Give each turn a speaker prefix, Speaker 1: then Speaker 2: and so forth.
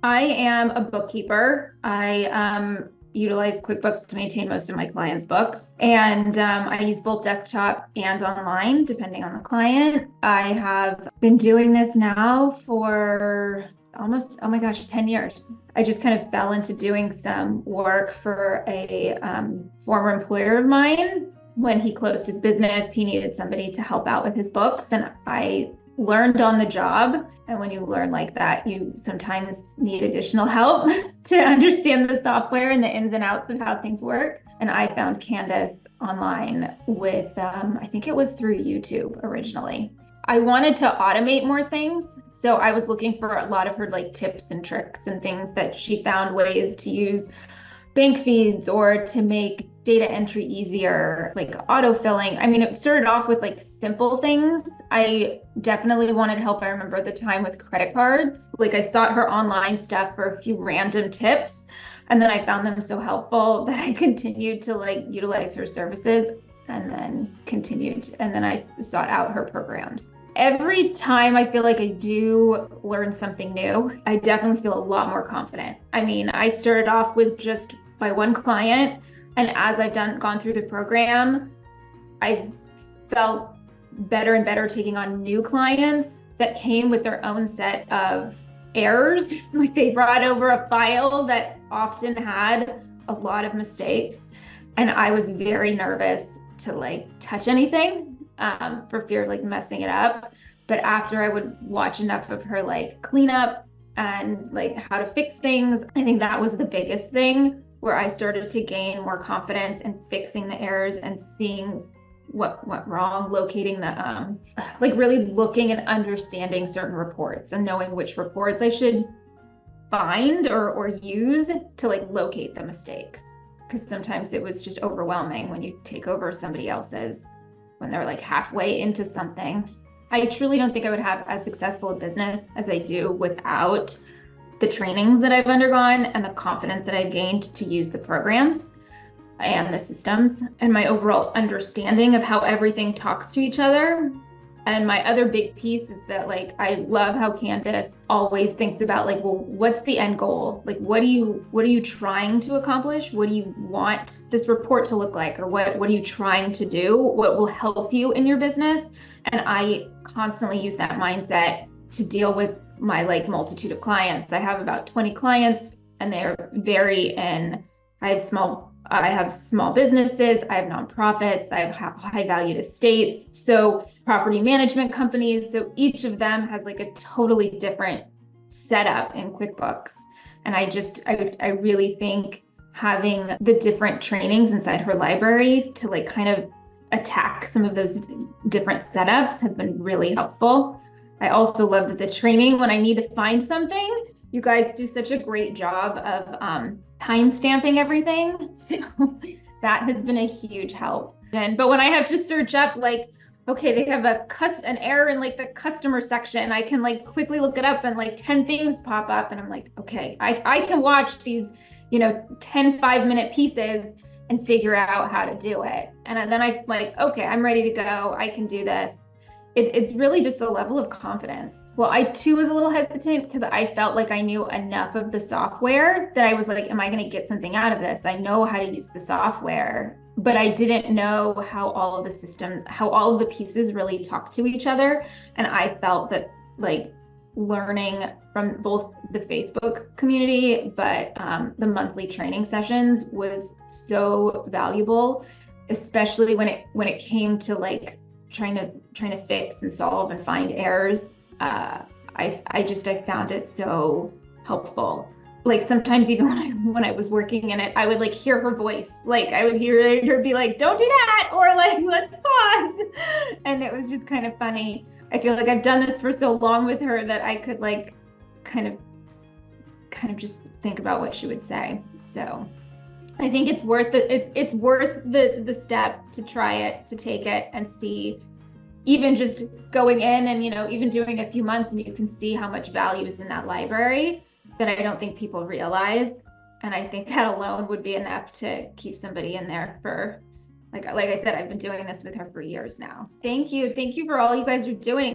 Speaker 1: I am a bookkeeper. I utilize QuickBooks to maintain most of my clients' books, and I use both desktop and online, depending on the client. I have been doing this now for almost, oh my gosh, 10 years. I just kind of fell into doing some work for a former employer of mine. When he closed his business, he needed somebody to help out with his books, and I learned on the job. And when you learn like that, you sometimes need additional help to understand the software and the ins and outs of how things work. And I found Candus online with, I think it was through YouTube originally. I wanted to automate more things. So I was looking for a lot of her like tips and tricks and things that she found ways to use bank feeds or to make data entry easier, like autofilling. I mean, it started off with like simple things. I definitely wanted help. I remember the time with credit cards. Like I sought her online stuff for a few random tips, and then I found them so helpful that I continued to like utilize her services and then continued. And then I sought out her programs. Every time I feel like I do learn something new, I definitely feel a lot more confident. I mean, I started off with just my one client, and as I've gone through the program, I've felt better and better taking on new clients that came with their own set of errors. Like they brought over a file that often had a lot of mistakes, and I was very nervous to like touch anything for fear of like messing it up. But after I would watch enough of her like cleanup and like how to fix things, I think that was the biggest thing where I started to gain more confidence in fixing the errors and seeing what went wrong, locating the like really looking and understanding certain reports and knowing which reports I should find or use to like locate the mistakes. Because sometimes it was just overwhelming when you take over somebody else's when they're like halfway into something. I truly don't think I would have as successful a business as I do without the trainings that I've undergone and the confidence that I've gained to use the programs and the systems and my overall understanding of how everything talks to each other. And my other big piece is that like I love how Candus always thinks about like, well, what's the end goal? Like what are you trying to accomplish? What do you want this report to look like? Or what are you trying to do? What will help you in your business? And I constantly use that mindset to deal with my like multitude of clients. I have about 20 clients and they're very in I have small businesses, I have nonprofits, I have high valued estates, so property management companies. So each of them has like a totally different setup in QuickBooks. And I really think having the different trainings inside her library to like kind of attack some of those different setups have been really helpful. I also love that the training, when I need to find something, you guys do such a great job of time stamping everything. So that has been a huge help. But when I have to search up like, okay, they have an error in like the customer section, I can like quickly look it up and like 10 things pop up. And I'm like, okay, I can watch these, 10 5-minute pieces and figure out how to do it. And then I'm like, okay, I'm ready to go. I can do this. It's really just a level of confidence. Well, I too was a little hesitant because I felt like I knew enough of the software that I was like, am I going to get something out of this? I know how to use the software, but I didn't know how all of the systems, how all of the pieces really talk to each other. And I felt that like learning from both the Facebook community, but the monthly training sessions was so valuable, especially when it came to like trying to fix and solve and find errors. I found it so helpful. Like sometimes even when I was working in it, I would like hear her voice. Like I would hear her be like, "Don't do that," or like, "Let's pause." And it was just kind of funny. I feel like I've done this for so long with her that I could like kind of just think about what she would say. So I think it's worth it. It's worth the step to try it, to take it and see, even just going in and, even doing a few months and you can see how much value is in that library that I don't think people realize. And I think that alone would be enough to keep somebody in there for, like I said, I've been doing this with her for years now. Thank you. Thank you for all you guys are doing.